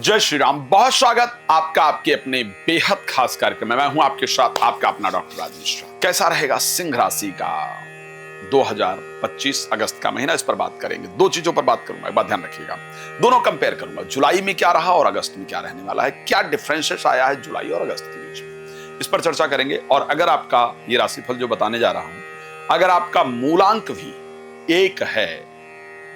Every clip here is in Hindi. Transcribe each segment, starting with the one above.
जय श्री राम। बहुत स्वागत आपका आपके अपने बेहद खास कार्यक्रम में। मैं हूं आपके साथ आपका अपना डॉक्टर राज मिश्रा। कैसा रहेगा सिंह राशि का 2025 अगस्त का महीना, इस पर बात करेंगे। दो चीजों पर बात करूंगा, एक बात ध्यान रखिएगा, दोनों कंपेयर करूंगा। जुलाई में क्या रहा और अगस्त में क्या रहने वाला है, क्या डिफरेंसेस आया है जुलाई और अगस्त के बीच में, इस पर चर्चा करेंगे। और अगर आपका ये राशिफल जो बताने जा रहा हूं, अगर आपका मूलांक भी 1 है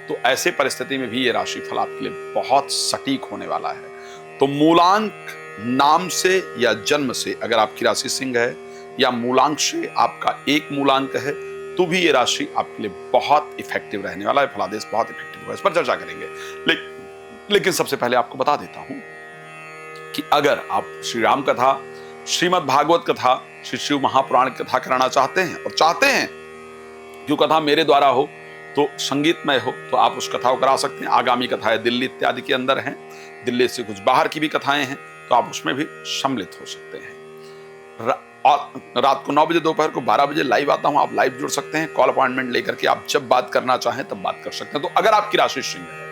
तो ऐसे परिस्थिति में भी ये राशिफल आपके लिए बहुत सटीक होने वाला है। तो मूलांक नाम से या जन्म से अगर आपकी राशि सिंह है, या मूलांक से आपका 1 मूलांक है, तो भी ये राशि आपके लिए बहुत इफेक्टिव रहने वाला है। फलादेश बहुत इफेक्टिव होगा, इस पर चर्चा करेंगे। लेकिन सबसे पहले आपको बता देता हूं कि अगर आप श्री राम कथा, श्रीमद् भागवत कथा, श्री शिव महापुराण कथा कराना चाहते हैं, और चाहते हैं जो कथा मेरे द्वारा हो तो संगीतमय हो, तो आप उस कथा को करा सकते हैं। आगामी कथाएं दिल्ली इत्यादि के अंदर हैं, दिल्ली से कुछ बाहर की भी कथाएं हैं, तो आप उसमें भी सम्मिलित हो सकते हैं। और रात को 9 बजे, दोपहर को 12 बजे लाइव आता हूं, आप लाइव जुड़ सकते हैं। कॉल अपॉइंटमेंट लेकर के आप जब बात करना चाहें तब बात कर सकते हैं। तो अगर आपकी राशि सिंह है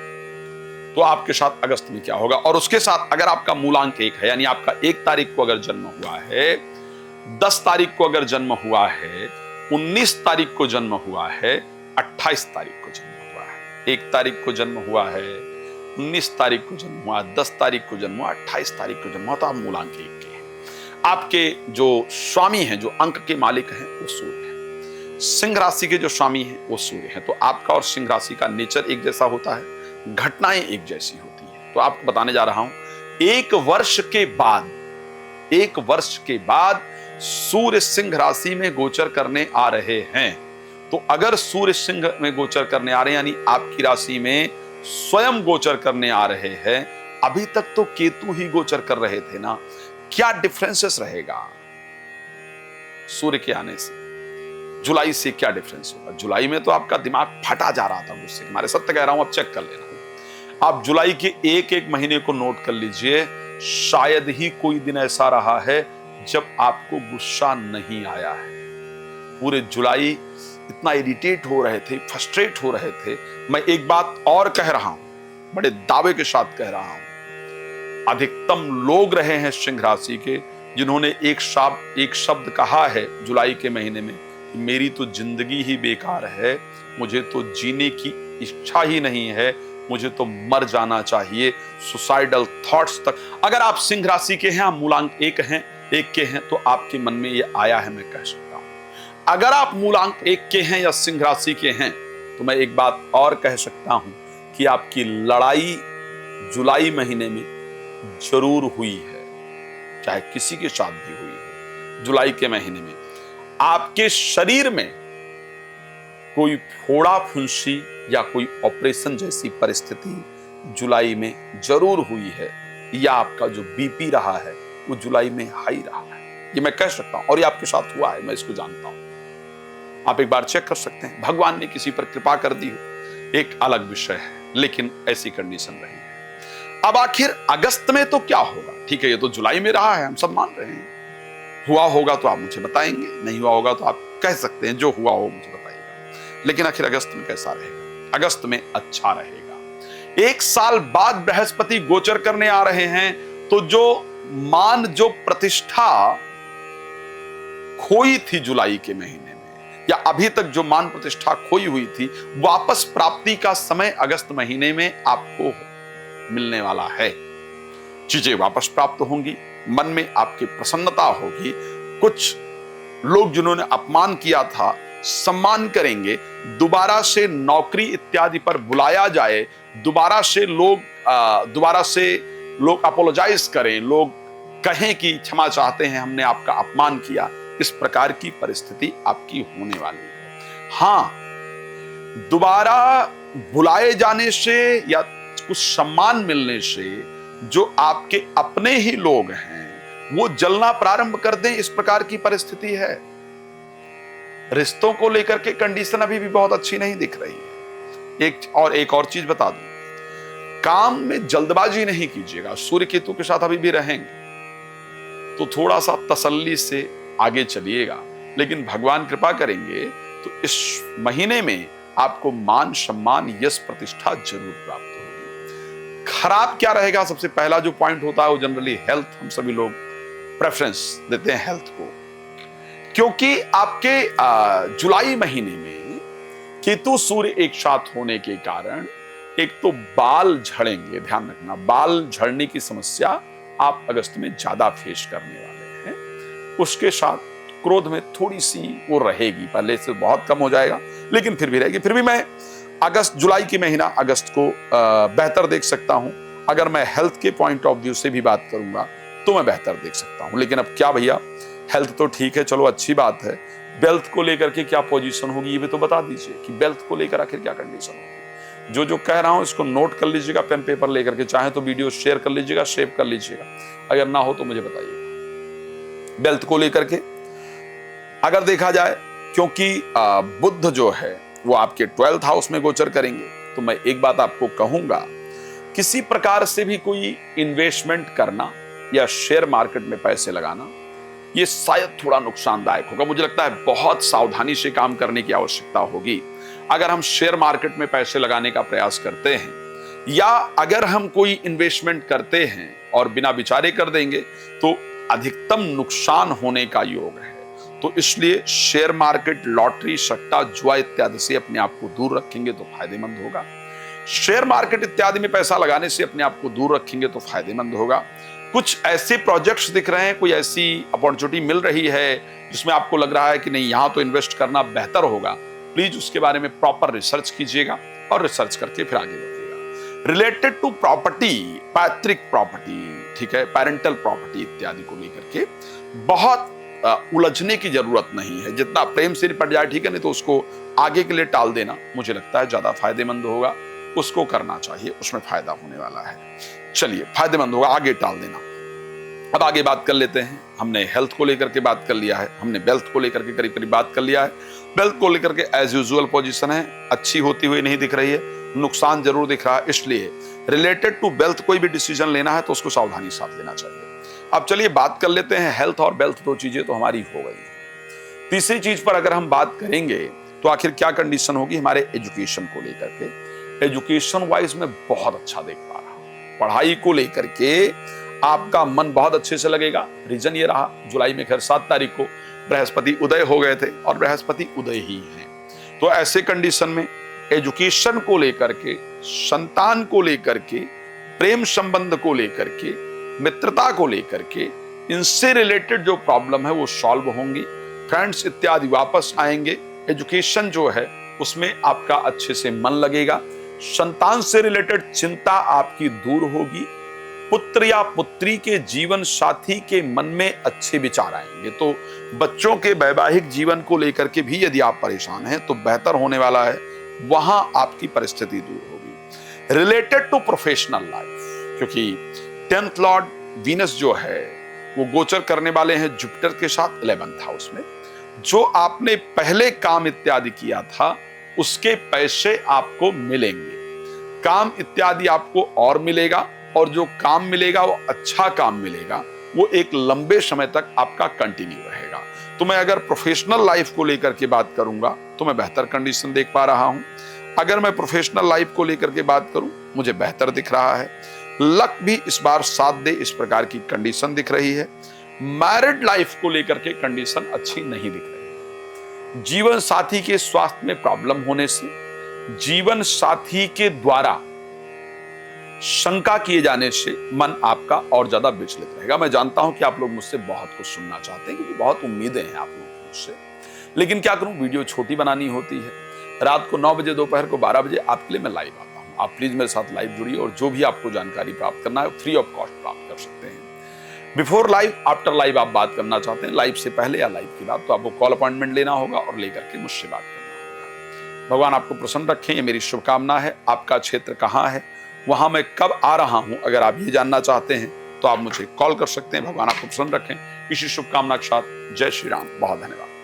तो आपके साथ अगस्त में क्या होगा, और उसके साथ अगर आपका मूलांक 1 है, यानी आपका 1 तारीख को अगर जन्म हुआ है, 10 तारीख को अगर जन्म हुआ है, 19 तारीख को जन्म हुआ है, 28 तारीख को जन्म हुआ है, 1 तारीख को जन्म हुआ है, 19 तारीख को जन्म हुआ, 10 तारीख को जन्म हुआ, 28 तारीख को जन्म हुआ, तो आप मूलांक 1 के हैं। आपके जो स्वामी हैं, जो अंक के मालिक हैं, वो सूर्य है। सिंह राशि के जो स्वामी हैं वो सूर्य हैं। तो आपका और सिंह राशि का नेचर एक जैसा होता है, घटनाएं एक जैसी होती हैं। तो आपको बताने जा रहा हूं, 1 वर्ष के बाद सूर्य सिंह राशि में गोचर करने आ रहे हैं। तो अगर सूर्य सिंह में गोचर करने आ रहे हैं, यानी आपकी राशि में स्वयं गोचर करने आ रहे हैं, अभी तक तो केतु ही गोचर कर रहे थे ना, क्या डिफरेंसेस रहेगा सूर्य के आने से, जुलाई से क्या डिफरेंस होगा। जुलाई में तो आपका दिमाग फटा जा रहा था गुस्से के मारे, सत्य कह रहा हूं, आप चेक कर लेना। आप जुलाई के एक महीने को नोट कर लीजिए, शायद ही कोई दिन ऐसा रहा है जब आपको गुस्सा नहीं आया है। पूरे जुलाई इतना इरिटेट हो रहे थे, फ्रस्ट्रेट हो रहे थे। मैं एक बात और कह रहा हूं, बड़े दावे के साथ कह रहा हूं, अधिकतम लोग रहे हैं सिंह राशि के जिन्होंने एक शब्द कहा है जुलाई के महीने में कि मेरी तो जिंदगी ही बेकार है, मुझे तो जीने की इच्छा ही नहीं है, मुझे तो मर जाना चाहिए, सुसाइडल थॉट्स तक। अगर आप सिंह राशि के हैं, आप मूलांक 1 के हैं, तो आपके मन में ये आया है, मैं कह सकता हूं। अगर आप मूलांक 1 के हैं या सिंह राशि के हैं, तो मैं एक बात और कह सकता हूं कि आपकी लड़ाई जुलाई महीने में जरूर हुई है, चाहे किसी के साथ भी हुई है। जुलाई के महीने में आपके शरीर में कोई फोड़ा फुंसी या कोई ऑपरेशन जैसी परिस्थिति जुलाई में जरूर हुई है, या आपका जो बीपी रहा है वो जुलाई में हाई रहा है, ये मैं कह सकता हूं। और ये आपके साथ हुआ है, मैं इसको जानता हूं। आप एक बार चेक कर सकते हैं। भगवान ने किसी पर कृपा कर दी हो, एक अलग विषय है, लेकिन ऐसी कंडीशन रही है। अब आखिर अगस्त में तो क्या होगा, ठीक है, ये तो जुलाई में रहा है, हम सब मान रहे हैं। हुआ होगा तो आप मुझे बताएंगे, नहीं हुआ होगा तो आप कह सकते हैं जो हुआ हो मुझे बताइएगा। लेकिन आखिर अगस्त में कैसा रहेगा? अगस्त में अच्छा रहेगा। 1 साल बाद बृहस्पति गोचर करने आ रहे हैं, तो जो प्रतिष्ठा खोई थी जुलाई के महीने में, या अभी तक जो मान प्रतिष्ठा खोई हुई थी, वापस प्राप्ति का समय अगस्त महीने में आपको मिलने वाला है। चीजें वापस प्राप्त होंगी, मन में आपकी प्रसन्नता होगी। कुछ लोग जिन्होंने अपमान किया था, सम्मान करेंगे। दोबारा से नौकरी इत्यादि पर बुलाया जाए, दोबारा से लोग अपोलोजाइज करें, लोग कहें कि क्षमा चाहते हैं, हमने आपका अपमान किया। इस प्रकार की परिस्थिति आपकी होने वाली है। हां, दोबारा बुलाए जाने से या कुछ सम्मान मिलने से जो आपके अपने ही लोग हैं वो जलना प्रारंभ कर दें, इस प्रकार की परिस्थिति है। रिश्तों को लेकर के कंडीशन अभी भी बहुत अच्छी नहीं दिख रही है। एक और चीज बता दूं, काम में जल्दबाजी नहीं कीजिएगा। सूर्य केतु के साथ अभी भी रहेंगे तो थोड़ा सा तसल्ली से आगे चलिएगा, लेकिन भगवान कृपा करेंगे तो इस महीने में आपको मान सम्मान, यश, प्रतिष्ठा जरूर प्राप्त होगी। खराब क्या रहेगा? सबसे पहला जो पॉइंट होता है वो जनरली हेल्थ। हम सभी लोग प्रेफरेंस देते हैं हेल्थ को, क्योंकि आपके जुलाई महीने में केतु सूर्य एक साथ होने के कारण एक तो बाल झड़ेंगे। ध्यान रखना, बाल झड़ने की समस्या आप अगस्त में ज्यादा फेस करने वाले हैं। उसके साथ क्रोध में थोड़ी सी वो रहेगी, पहले से बहुत कम हो जाएगा लेकिन फिर भी रहेगी। फिर भी मैं जुलाई की महीना अगस्त को बेहतर देख सकता हूं। अगर मैं हेल्थ के पॉइंट ऑफ व्यू से भी बात करूंगा तो मैं बेहतर देख सकता हूं। लेकिन अब क्या भैया, हेल्थ तो ठीक है, चलो अच्छी बात है, वेल्थ को लेकर के क्या पोजीशन होगी ये भी तो बता दीजिए कि वेल्थ को लेकर आखिर क्या कंडीशन होगी। जो जो कह रहा हूं इसको नोट कर लीजिएगा, पेन पेपर लेकर के, चाहे तो वीडियो शेयर कर लीजिएगा, सेव कर लीजिएगा, अगर ना हो तो मुझे बताइएगा। वेल्थ को लेकर के अगर देखा जाए, क्योंकि बुध जो है वो आपके 12th हाउस में गोचर करेंगे, तो मैं एक बात आपको कहूंगा, किसी प्रकार से भी कोई इन्वेस्टमेंट करना या शेयर मार्केट में पैसे लगाना ये शायद थोड़ा नुकसानदायक होगा। मुझे लगता है बहुत सावधानी से काम करने की आवश्यकता होगी। अगर हम शेयर मार्केट में पैसे लगाने का प्रयास करते हैं या अगर हम कोई इन्वेस्टमेंट करते हैं और बिना विचारे कर देंगे तो अधिकतम नुकसान होने का योग है। तो इसलिए शेयर मार्केट, लॉटरी, सट्टा, जुआ इत्यादि से अपने आप को दूर रखेंगे तो फायदेमंद होगा। शेयर मार्केट इत्यादि में पैसा लगाने से अपने आप को दूर रखेंगे तो फायदेमंद होगा। कुछ ऐसे प्रोजेक्ट्स दिख रहे हैं, कोई ऐसी अपॉर्चुनिटी मिल रही है जिसमें आपको लग रहा है कि नहीं यहां तो इन्वेस्ट करना बेहतर होगा, प्लीज उसके बारे में प्रॉपर रिसर्च कीजिएगा और रिसर्च करके फिर आगे बढ़िएगा। रिलेटेड टू प्रॉपर्टी, पैतृक प्रॉपर्टी, ठीक है, पेरेंटल प्रॉपर्टी इत्यादि को लेकर के बहुत उलझने की जरूरत नहीं है। जितना प्रेम से निपट जाए ठीक है, नहीं तो उसको आगे के लिए टाल देना मुझे लगता है ज्यादा फायदेमंद होगा। उसको करना चाहिए, उसमें फायदा होने वाला है। चलिए, फायदेमंद होगा, आगे टाल देना। अब आगे बात कर लेते हैं। हमने हेल्थ को लेकर के बात कर लिया है, हमने वेल्थ को लेकर के करीब करीब बात कर लिया है। वेल्थ को लेकर के एज यूजुअल पोजीशन है, अच्छी होती हुई नहीं दिख रही है, नुकसान जरूर दिख रहा है। इसलिए रिलेटेड टू वेल्थ कोई भी डिसीजन लेना है तो उसको सावधानी साथ लेना चाहिए। अब चलिए बात कर लेते हैं हेल्थ और वेल्थ, दो चीजें तो हमारी हो गई है। तीसरी चीज पर अगर हम बात करेंगे तो आखिर क्या कंडीशन होगी हमारे एजुकेशन को लेकर के। एजुकेशन वाइज में बहुत अच्छा देख पा रहा हूं, पढ़ाई को लेकर के आपका मन बहुत अच्छे से लगेगा। रीजन ये रहा, जुलाई में खैर 7 तारीख को बृहस्पति उदय हो गए थे और बृहस्पति उदय ही हैं। तो ऐसे कंडीशन में एजुकेशन को लेकर के, संतान को लेकर के, प्रेम संबंध को लेकर के, मित्रता को लेकर के, इनसे रिलेटेड जो प्रॉब्लम है वो सॉल्व होंगी। फ्रेंड्स इत्यादि वापस आएंगे। एजुकेशन जो है उसमें आपका अच्छे से मन लगेगा। संतान से रिलेटेड चिंता आपकी दूर होगी। पुत्र या पुत्री के जीवन साथी के मन में अच्छे विचार आएंगे। तो बच्चों के वैवाहिक जीवन को लेकर के भी यदि आप परेशान हैं तो बेहतर होने वाला है, वहां आपकी परिस्थिति दूर होगी। रिलेटेड टू प्रोफेशनल लाइफ, क्योंकि 10th लॉर्ड वीनस जो है वो गोचर करने वाले हैं जुपिटर के साथ 11th हाउस में। जो आपने पहले काम इत्यादि किया था उसके पैसे आपको मिलेंगे, काम इत्यादि आपको और मिलेगा, और जो काम मिलेगा वो अच्छा काम मिलेगा, वो एक लंबे समय तक आपका कंटिन्यू रहेगा। तो मैं अगर प्रोफेशनल लाइफ को लेकर के बात करूंगा तो मैं बेहतर कंडीशन देख पा रहा हूं। अगर मैं प्रोफेशनल लाइफ को लेकर के बात करूं मुझे बेहतर दिख रहा है। लक भी इस बार साथ दे, इस प्रकार की कंडीशन दिख रही है। मैरिड लाइफ को लेकर के कंडीशन अच्छी नहीं दिख रही है। जीवन साथी के स्वास्थ्य में प्रॉब्लम होने से, जीवन साथी के द्वारा शंका किए जाने से मन आपका और ज्यादा विचलित रहेगा। मैं जानता हूं कि आप लोग मुझसे बहुत कुछ सुनना चाहते हैं, क्योंकि बहुत उम्मीदें हैं आप लोगों को मुझसे, लेकिन क्या करूं, वीडियो छोटी बनानी होती है। रात को 9 बजे, दोपहर को 12 बजे आपके लिए मैं लाइव आता हूं। आप प्लीज मेरे साथ लाइव जुड़िए और जो भी आपको जानकारी प्राप्त करना है फ्री ऑफ कॉस्ट प्राप्त कर सकते हैं। बिफोर लाइव, आफ्टर लाइव आप बात करना चाहते हैं, लाइव से पहले या लाइव के बाद, तो आपको कॉल अपॉइंटमेंट लेना होगा और लेकर के मुझसे बात करना होगा। भगवान आपको प्रसन्न रखें, ये मेरी शुभकामना है। आपका क्षेत्र कहाँ है, वहां मैं कब आ रहा हूं, अगर आप ये जानना चाहते हैं तो आप मुझे कॉल कर सकते हैं। भगवान आपको प्रसन्न रखें। इसी शुभकामना के साथ जय श्री राम। बहुत धन्यवाद।